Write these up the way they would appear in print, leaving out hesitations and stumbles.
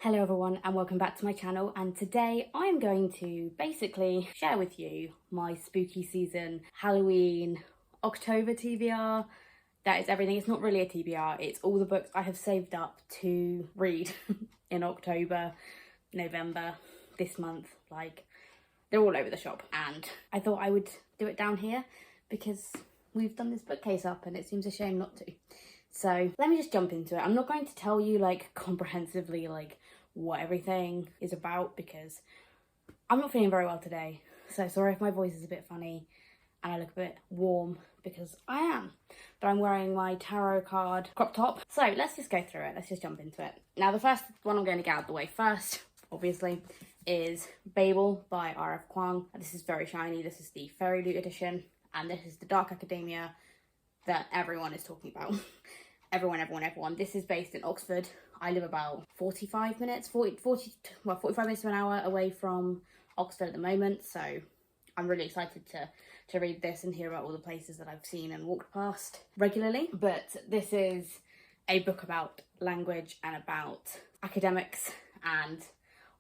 Hello everyone and welcome back to my channel, and today I'm going to basically share with you my spooky season Halloween October TBR. That is everything. It's not really a TBR, it's all the books I have saved up to read in October, November, this month. Like, they're all over the shop, and I thought I would do it down here because we've done this bookcase up and it seems a shame not to. So let me just jump into it. I'm not going to tell you like comprehensively like what everything is about because I'm not feeling very well today. So sorry if my voice is a bit funny and I look a bit warm because I am. But I'm wearing my tarot card crop top. So let's just go through it. Let's just jump into it. Now the first one I'm going to get out of the way first, obviously, is Babel by R.F. Kuang. This is very shiny. This is the Fairy Loot edition. And this is the Dark Academia that everyone is talking about. everyone. This is based in Oxford. I live about 45 minutes to an hour away from Oxford at the moment. So I'm really excited to read this and hear about all the places that I've seen and walked past regularly. But this is a book about language and about academics, and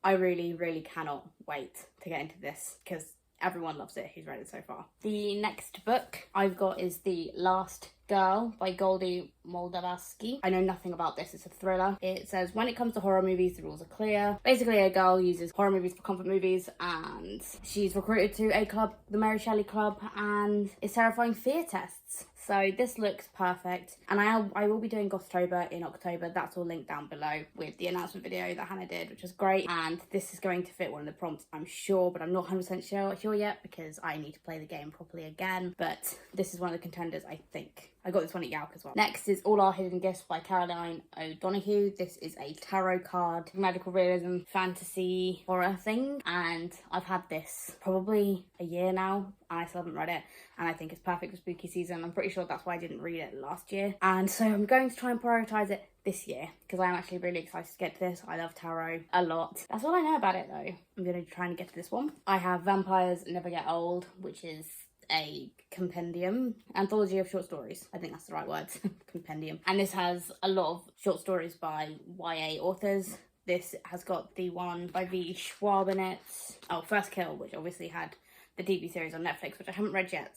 I really cannot wait to get into this because everyone loves it who's read it so far. The next book I've got is The Last Girl by Goldie Moldavsky. I know nothing about this. It's a thriller. It says, when it comes to horror movies, the rules are clear. Basically, a girl uses horror movies for comfort movies, and she's recruited to a club, the Mary Shelley Club, and is terrifying fear tests. So this looks perfect, and I will be doing Gothtober in October. That's all linked down below with the announcement video that Hannah did, which was great. And this is going to fit one of the prompts, I'm sure, but I'm not 100% sure yet because I need to play the game properly again. But this is one of the contenders, I think. I got this one at Yauk as well. Next is All Our Hidden Gifts by Caroline O'Donoghue. This is a tarot card, magical realism, fantasy, horror thing. And I've had this probably a year now and I still haven't read it. And I think it's perfect for spooky season. I'm pretty sure that's why I didn't read it last year. And so I'm going to try and prioritise it this year because I'm actually really excited to get to this. I love tarot a lot. That's all I know about it though. I'm going to try and get to this one. I have Vampires Never Get Old, which is a compendium, anthology of short stories. I think that's the right word, compendium. And this has a lot of short stories by YA authors. This has got the one by V. Schwab in it. Oh, First Kill, which obviously had the TV series on Netflix, which I haven't watched yet.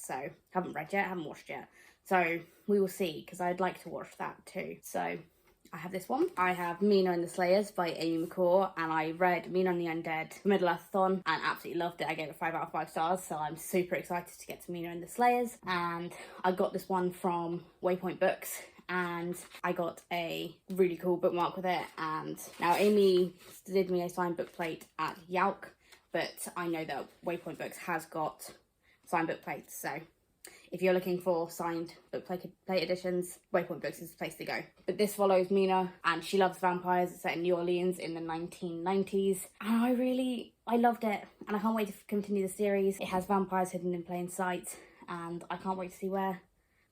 So we will see, because I'd like to watch that too. So I have this one. I have Mina and the Slayers by Amy McCall, and I read Mina and the Undead Middle-earth-thon and absolutely loved it. I gave it 5 out of 5 stars, so I'm super excited to get to Mina and the Slayers. And I got this one from Waypoint Books, and I got a really cool bookmark with it. And now Amy did me a signed book plate at Yauk, but I know that Waypoint Books has got signed book plates, so if you're looking for signed book plate editions, Waypoint Books is the place to go. But this follows Mina, and she loves vampires. It's set in New Orleans in the 1990s. And I loved it. And I can't wait to continue the series. It has vampires hidden in plain sight. And I can't wait to see where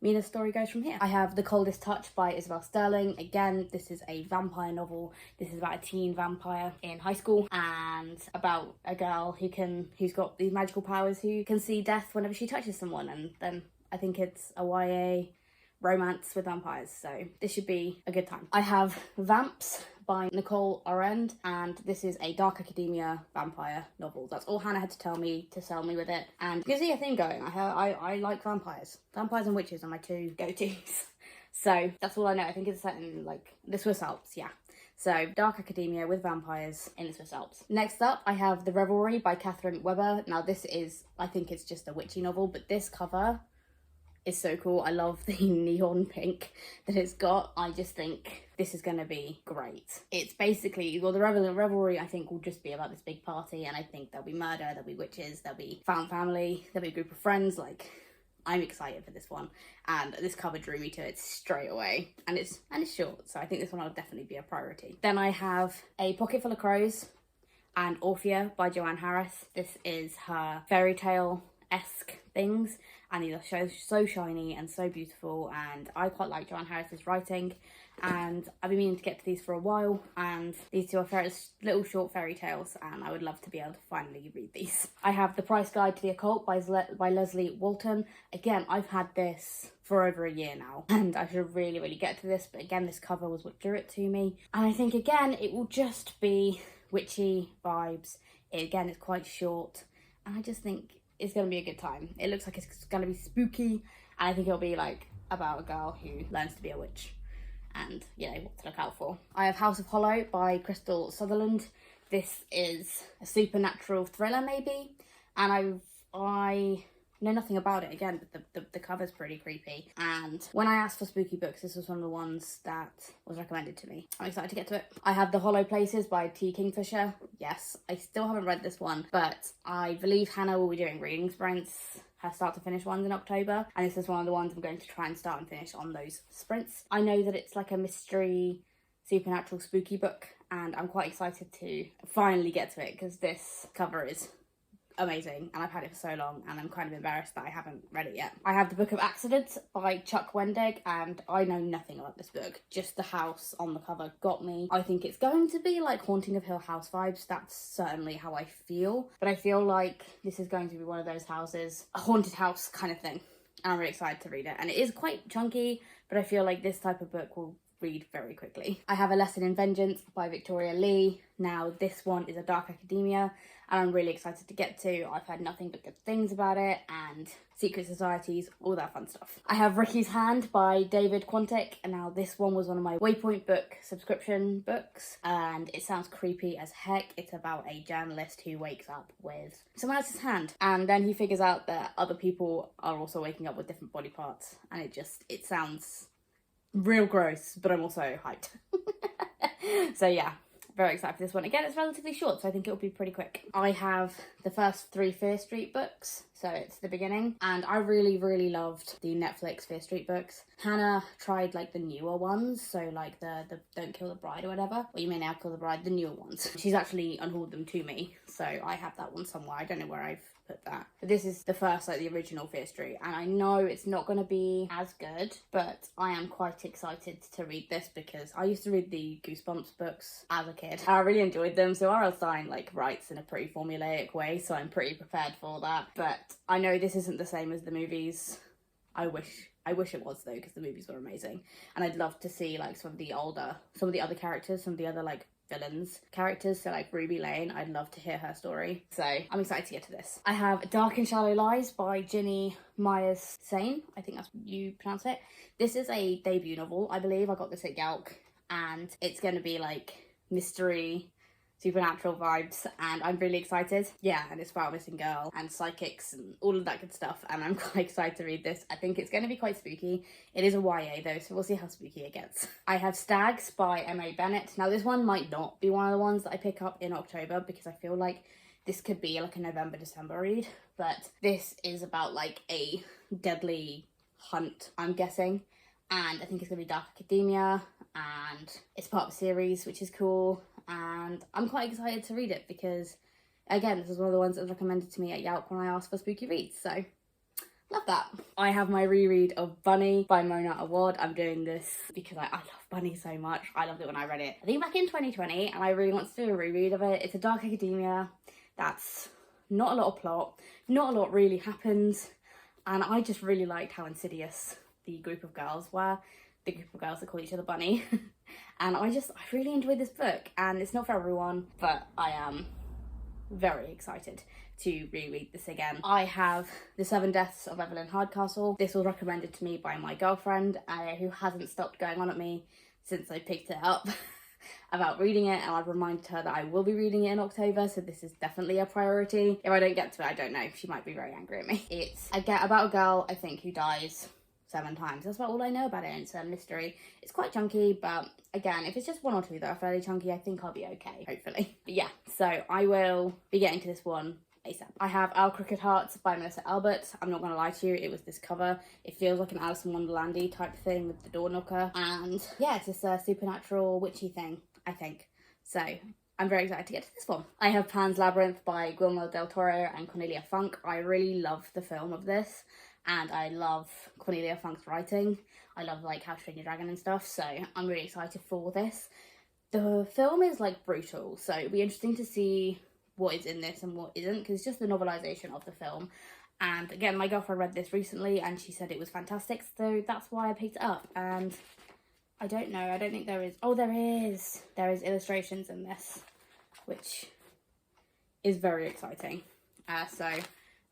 Mina's story goes from here. I have The Coldest Touch by Isabel Sterling. Again, this is a vampire novel. This is about a teen vampire in high school and about a girl who's got these magical powers who can see death whenever she touches someone. And then I think it's a YA romance with vampires, so this should be a good time. I have Vamps by Nicole Orend, and this is a Dark Academia vampire novel. That's all Hannah had to tell me to sell me with it, and you can see a theme going. I like vampires. Vampires and witches are my two go-tos. So that's all I know. I think it's set in like the Swiss Alps, yeah. So Dark Academia with vampires in the Swiss Alps. Next up, I have The Revelry by Catherine Weber. Now this is, I think it's just a witchy novel, but this cover is so cool. I love the neon pink that it's got. I just think this is going to be great. It's basically, well, the Revelry I think will just be about this big party, and I think there'll be murder, there'll be witches, there'll be found family, there'll be a group of friends. Like, I'm excited for this one, and this cover drew me to it straight away. And it's short, so I think this one will definitely be a priority. Then I have A Pocket Full of Crows and Orphea by Joanne Harris. This is her fairy tale-esque things, and these are so shiny and so beautiful, and I quite like Joanne Harris's writing. and I've been meaning to get to these for a while, and these two are little short fairy tales, and I would love to be able to finally read these. I have The Price Guide to the Occult by Leslie Walton. Again, I've had this for over a year now, and I should really get to this, but again, this cover was what drew it to me, and I think again it will just be witchy vibes. Again, it's quite short, and I just think it's going to be a good time. It looks like it's going to be spooky, and I think it'll be like about a girl who learns to be a witch and, you know, what to look out for. I have House of Hollow by Crystal Sutherland. This is a supernatural thriller maybe, and I know nothing about it again, but the cover's pretty creepy. And when I asked for spooky books, this was one of the ones that was recommended to me. I'm excited to get to it. I have The Hollow Places by T. Kingfisher. Yes, I still haven't read this one, but I believe Hannah will be doing reading sprints, her start to finish ones in October, and this is one of the ones I'm going to try and start and finish on those sprints. I know that it's like a mystery, supernatural, spooky book, and I'm quite excited to finally get to it because this cover is amazing, and I've had it for so long, and I'm kind of embarrassed that I haven't read it yet. I have The Book of Accidents by Chuck Wendig, and I know nothing about this book. Just the house on the cover got me. I think it's going to be like Haunting of Hill House vibes. That's certainly how I feel, but I feel like this is going to be one of those houses, a haunted house kind of thing, and I'm really excited to read it. And it is quite chunky, but I feel like this type of book will read very quickly. I have A Lesson in Vengeance by Victoria Lee. Now this one is a dark academia, and I'm really excited to get to. I've heard nothing but good things about it, and secret societies, all that fun stuff. I have Ricky's Hand by David Quantick, and now this one was one of my Waypoint book subscription books, and it sounds creepy as heck. It's about a journalist who wakes up with someone else's hand, and then he figures out that other people are also waking up with different body parts, and it sounds real gross, but I'm also hyped. So yeah, very excited for this one. Again, it's relatively short, so I think it'll be pretty quick. I have the first 3 Fear Street books, so it's the beginning, and I really loved the Netflix Fear Street books. Hannah tried like the newer ones, so like the Don't Kill the Bride or whatever, or You May Now Kill the Bride, the newer ones. She's actually unhauled them to me, so I have that one somewhere. I don't know where I've put that, but this is the first, like the original Fear Street, and I know it's not going to be as good, but I am quite excited to read this because I used to read the Goosebumps books as a kid. I really enjoyed them. So R.L. Stine like writes in a pretty formulaic way, so I'm pretty prepared for that, but I know this isn't the same as the movies. I wish it was though, because the movies were amazing, and I'd love to see like some of the other characters, some of the other like villains characters, so like Ruby Lane. I'd love to hear her story, so I'm excited to get to this. I have Dark and Shallow Lies by Ginny Myers Sane, I think that's how you pronounce it. This is a debut novel, I believe. I got this at Yelk, and it's going to be like mystery, supernatural vibes, and I'm really excited. Yeah, and it's about a missing girl and psychics and all of that good stuff, and I'm quite excited to read this. I think it's going to be quite spooky. It is a YA though, so we'll see how spooky it gets. I have Stags by M.A. Bennett. Now this one might not be one of the ones that I pick up in October, because I feel like this could be like a November, December read, but this is about like a deadly hunt, I'm guessing, and I think it's going to be dark academia, and it's part of a series, which is cool. And I'm quite excited to read it because, again, this is one of the ones that was recommended to me at Yelp when I asked for spooky reads, so love that. I have my reread of Bunny by Mona Awad. I'm doing this because I love Bunny so much. I loved it when I read it, I think back in 2020, and I really want to do a reread of it. It's a dark academia that's not a lot of plot, not a lot really happens, and I just really liked how insidious the group of girls were. The group of girls that call each other Bunny. And I really enjoyed this book, and it's not for everyone, but I am very excited to reread this again. I have The 7 Deaths of Evelyn Hardcastle. This was recommended to me by my girlfriend, who hasn't stopped going on at me since I picked it up about reading it, and I've reminded her that I will be reading it in October, so this is definitely a priority. If I don't get to it, I don't know, she might be very angry at me. It's about a girl, I think, who dies 7 times. That's about all I know about it, and it's a mystery. It's quite chunky, but again, if it's just 1 or 2 that are fairly chunky, I think I'll be okay, hopefully. But yeah, so I will be getting to this one ASAP. I have Our Crooked Hearts by Melissa Albert. I'm not gonna lie to you, it was this cover. It feels like an Alice in Wonderland-y type thing with the door knocker, and yeah, it's just a supernatural witchy thing, I think. So I'm very excited to get to this one. I have Pan's Labyrinth by Guillermo del Toro and Cornelia Funk. I really love the film of this. and I love Cornelia Funk's writing. I love like How to Train Your Dragon and stuff, so I'm really excited for this. The film is like brutal, so it'll be interesting to see what is in this and what isn't, because it's just the novelisation of the film. And again, my girlfriend read this recently and she said it was fantastic, so that's why I picked it up. And I don't know, I don't think there is. Oh, there is. There is illustrations in this, which is very exciting. So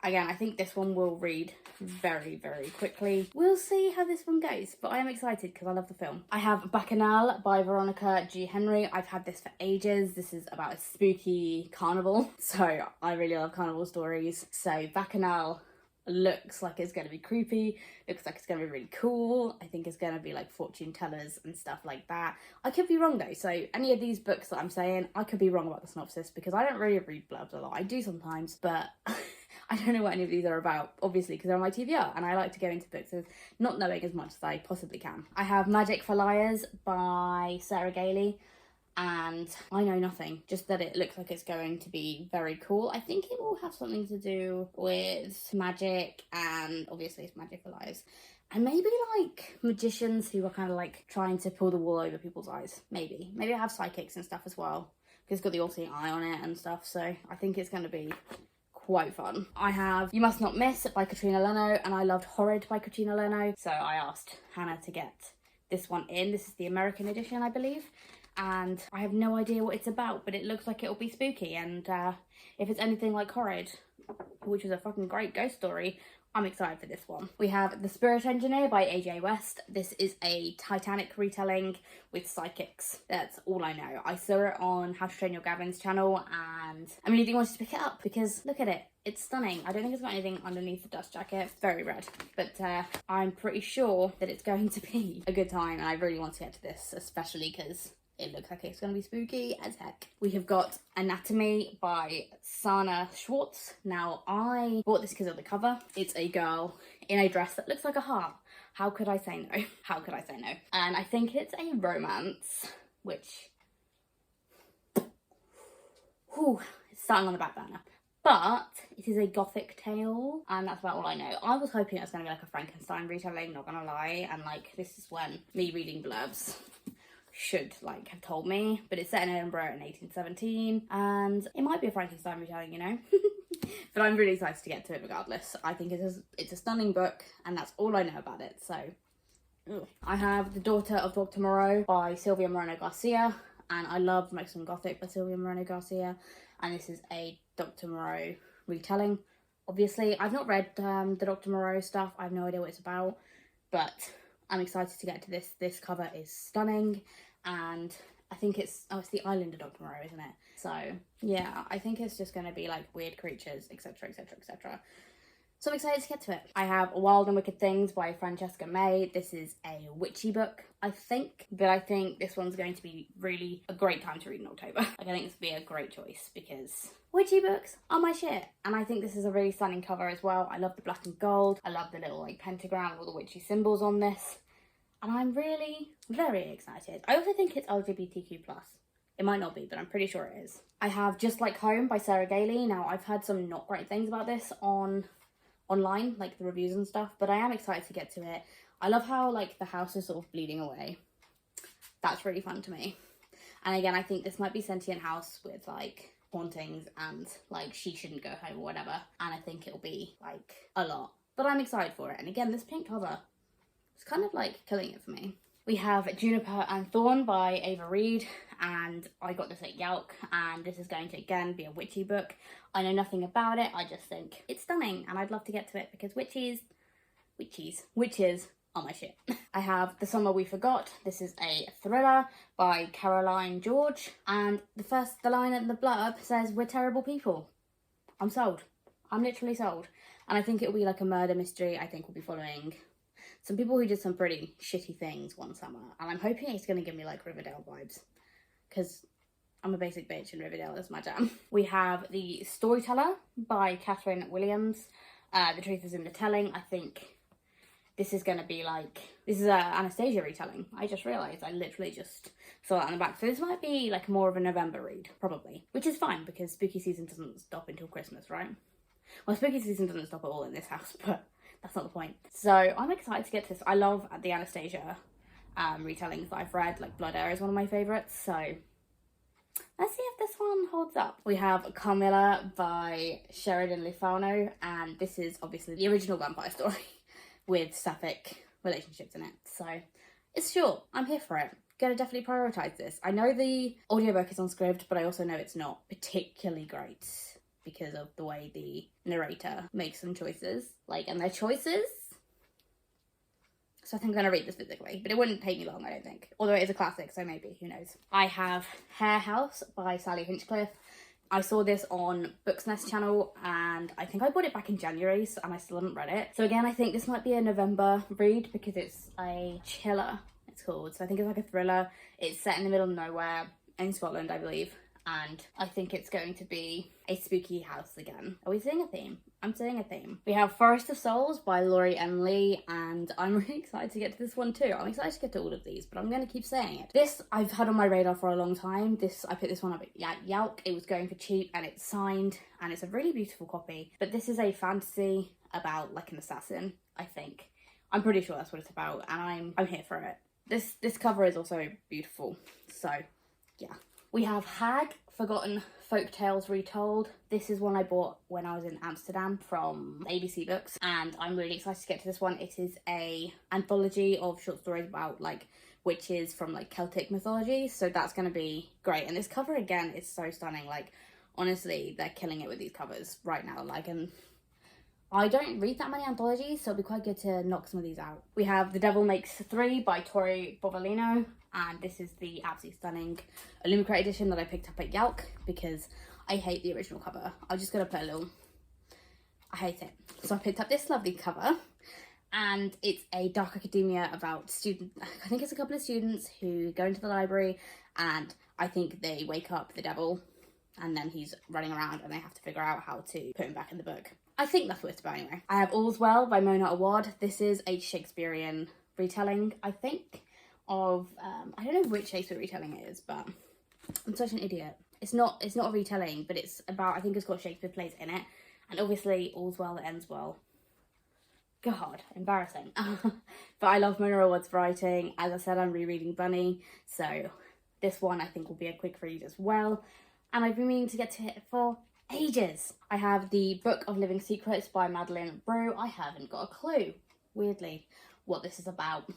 again, I think this one will read very, very quickly. We'll see how this one goes, but I am excited because I love the film. I have Bacchanal by Veronica G. Henry. I've had this for ages. This is about a spooky carnival, so I really love carnival stories. So Bacchanal looks like it's going to be creepy, looks like it's going to be really cool. I think it's going to be like fortune tellers and stuff like that. I could be wrong though, so any of these books that I'm saying, I could be wrong about the synopsis because I don't really read blurbs a lot. I do sometimes, but I don't know what any of these are about, obviously, because they're on my TBR, and I like to go into books as not knowing as much as I possibly can. I have Magic for Liars by Sarah Gailey, and I know nothing, just that it looks like it's going to be very cool. I think it will have something to do with magic, and obviously it's Magic for Liars. And maybe like magicians who are kind of like trying to pull the wool over people's eyes. Maybe I have psychics and stuff as well, because it's got the all-seeing eye on it and stuff, so I think it's going to be quite fun. I have You Must Not Miss by Katrina Leno, and I loved Horrid by Katrina Leno, so I asked Hannah to get this one in. This is the American edition, I believe, and I have no idea what it's about, but it looks like it'll be spooky, and if it's anything like Horrid, which is a fucking great ghost story, I'm excited for this one. We have The Spirit Engineer by AJ West. This is a Titanic retelling with psychics. That's all I know. I saw it on How to Train Your Gavin's channel, and I really wanted to pick it up because look at it. It's stunning. I don't think it's got anything underneath the dust jacket. It's very red, but I'm pretty sure that it's going to be a good time, and I really want to get to this, especially because it looks like it's going to be spooky as heck. We have got Anatomy by Sana Schwartz. Now, I bought this because of the cover. It's a girl in a dress that looks like a heart. How could I say no? How could I say no? And I think it's a romance, which, whew, it's starting on the back burner. But it is a gothic tale, and that's about all I know. I was hoping it was going to be like a Frankenstein retelling, not gonna lie, and like this is when me reading blurbs should like have told me, but it's set in Edinburgh in 1817, and it might be a Frankenstein retelling, you know. But I'm really excited to get to it regardless. I think it's a stunning book, and that's all I know about it. So I have The Daughter of Dr. Moreau by Sylvia Moreno Garcia, and I love Mexican Gothic by Sylvia Moreno Garcia, and this is a Dr. Moreau retelling. Obviously, I've not read the Dr. Moreau stuff. I have no idea what it's about, but I'm excited to get to this. This cover is stunning, and I think it's the island of Dr. Moreau, isn't it? So yeah, I think it's just going to be like weird creatures, etc, etc, etc. So I'm excited to get to it. I have Wild and Wicked Things by Francesca May. This is a witchy book, I think, but I think this one's going to be really a great time to read in October. Like, I think this would be a great choice because witchy books are my shit. And I think this is a really stunning cover as well. I love the black and gold. I love the little like pentagram with all the witchy symbols on this. And I'm really very excited. I also think it's LGBTQ+. It might not be, but I'm pretty sure it is. I have Just Like Home by Sarah Gailey. Now, I've heard some not great things about this online, like the reviews and stuff, but I am excited to get to it. I love how like the house is sort of bleeding away. That's really fun to me. And again, I think this might be sentient house with like hauntings and like she shouldn't go home or whatever. And I think it'll be like a lot, but I'm excited for it. And again, this pink cover, it's kind of like killing it for me. We have Juniper and Thorn by Ava Reid, and I got this at Yelk, and this is going to again be a witchy book. I know nothing about it, I just think it's stunning, and I'd love to get to it because witches are my shit. I have The Summer We Forgot. This is a thriller by Caroline George, and the line in the blurb says, "We're terrible people." I'm sold. I'm literally sold. And I think it'll be like a murder mystery. I think we'll be following some people who did some pretty shitty things one summer, and I'm hoping it's going to give me like Riverdale vibes, because I'm a basic bitch and Riverdale is my jam. We have The Storyteller by Catherine Williams. The Truth is in the Telling. I think this is going to be like, this is a Anastasia retelling. I just realised, I literally just saw that on the back. So this might be like more of a November read, probably, which is fine because spooky season doesn't stop until Christmas, right? Well, spooky season doesn't stop at all in this house, but that's not the point. So I'm excited to get to this. I love the Anastasia retellings that I've read. Like Blood Air is one of my favourites, so let's see if this one holds up. We have Carmilla by Sheridan Le Fano, and this is obviously the original vampire story with sapphic relationships in it. So it's short. I'm here for it. Gonna definitely prioritise this. I know the audiobook is on script, but I also know it's not particularly great because of the way the narrator makes some choices. And their choices. So I think I'm gonna read this physically, but it wouldn't take me long, I don't think. Although it is a classic, so maybe, who knows. I have Hare House by Sally Hinchcliffe. I saw this on Books Nest channel, and I think I bought it back in January, and I still haven't read it. So again, I think this might be a November read because it's a chiller, it's called. So I think it's like a thriller. It's set in the middle of nowhere in Scotland, I believe. And I think it's going to be a spooky house again. Are we seeing a theme? I'm seeing a theme. We have Forest of Souls by Laurie N. Lee, and I'm really excited to get to this one too. I'm excited to get to all of these, but I'm going to keep saying it. This I've had on my radar for a long time. I picked this one up at Yelp. It was going for cheap, and it's signed, and it's a really beautiful copy. But this is a fantasy about like an assassin, I think. I'm pretty sure that's what it's about, and I'm here for it. This cover is also beautiful, so yeah. We have Hag, Forgotten Folk Tales Retold. This is one I bought when I was in Amsterdam from ABC Books, and I'm really excited to get to this one. It is a anthology of short stories about like witches from like Celtic mythology, so that's going to be great. And this cover again is so stunning. Like honestly, they're killing it with these covers right now. And I don't read that many anthologies, so it'll be quite good to knock some of these out. We have The Devil Makes Three by Tori Bovalino, and this is the absolutely stunning Illumicrate edition that I picked up at Yelp because I hate the original cover. I'm just going to put a little... I hate it. So I picked up this lovely cover, and it's a dark academia about students. I think it's a couple of students who go into the library, and I think they wake up the devil, and then he's running around, and they have to figure out how to put him back in the book. I think that's what it's about anyway. I have All's Well by Mona Awad. This is a Shakespearean retelling, I think, of, I don't know which Shakespeare retelling it is, but I'm such an idiot. It's not a retelling, but it's about, I think it's got Shakespeare plays in it, and obviously All's Well that Ends Well. God, embarrassing. But I love Mona Awad's writing. As I said, I'm rereading Bunny, so this one I think will be a quick read as well, and I've been meaning to get to it for ages. I have The Book of Living Secrets by Madeline Brew. I haven't got a clue, weirdly, what this is about.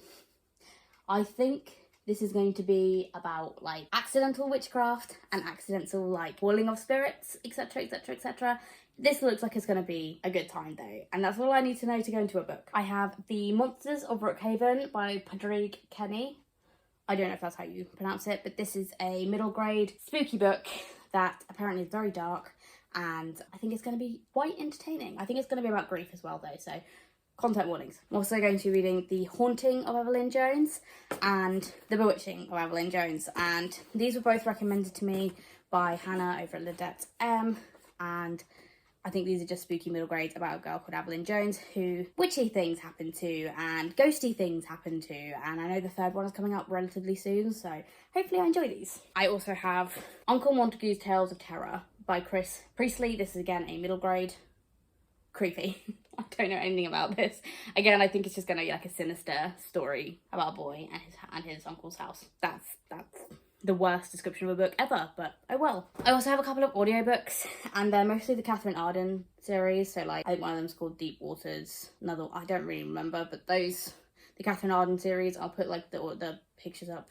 I think this is going to be about like accidental witchcraft and accidental like calling of spirits, etc, etc, etc. This looks like it's going to be a good time though, and that's all I need to know to go into a book. I have The Monsters of Brookhaven by Padraig Kenny. I don't know if that's how you pronounce it, but this is a middle grade spooky book that apparently is very dark, and I think it's going to be quite entertaining. I think it's going to be about grief as well though, so content warnings. I'm also going to be reading The Haunting of Evelyn Jones and The Bewitching of Evelyn Jones, and these were both recommended to me by Hannah over at Ladette M, and I think these are just spooky middle grades about a girl called Evelyn Jones who witchy things happen to and ghosty things happen to, and I know the third one is coming up relatively soon, so hopefully I enjoy these. I also have Uncle Montague's Tales of Terror by Chris Priestley. This is again a middle grade. Creepy. I don't know anything about this. Again, I think it's just going to be like a sinister story about a boy and his uncle's house. That's the worst description of a book ever, but oh well. I also have a couple of audiobooks, and they're mostly the Catherine Arden series. So like, I think one of them's called Deep Waters. Another, I don't really remember, but the Catherine Arden series, I'll put like the pictures up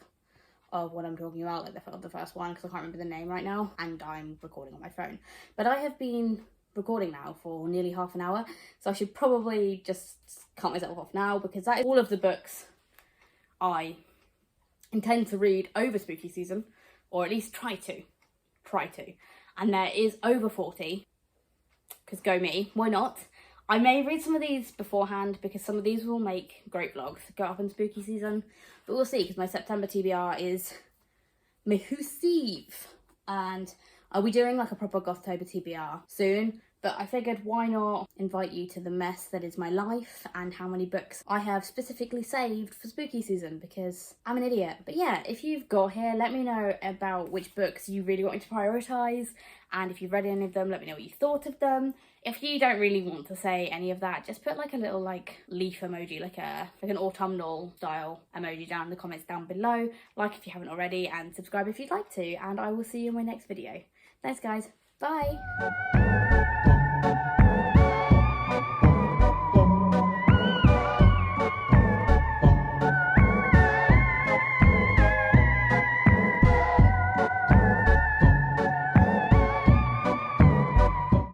of what I'm talking about, like the first one, because I can't remember the name right now, and I'm recording on my phone. But I have been recording now for nearly half an hour, so I should probably just cut myself off now, because that is all of the books I intend to read over spooky season, or at least try to, and there is over 40, because go me, why not? I may read some of these beforehand, because some of these will make great vlogs to go up in spooky season, but we'll see, because my September TBR is Mahooseeve, and I'll be doing like a proper Gothtober TBR soon, But I figured why not invite you to the mess that is my life and how many books I have specifically saved for spooky season, because I'm an idiot. But yeah, if you've got here, let me know about which books you really want me to prioritise, and if you've read any of them, let me know what you thought of them. If you don't really want to say any of that, just put like a little like leaf emoji, like an autumnal style emoji down in the comments down below. Like if you haven't already, and subscribe if you'd like to, and I will see you in my next video. Thanks guys, bye!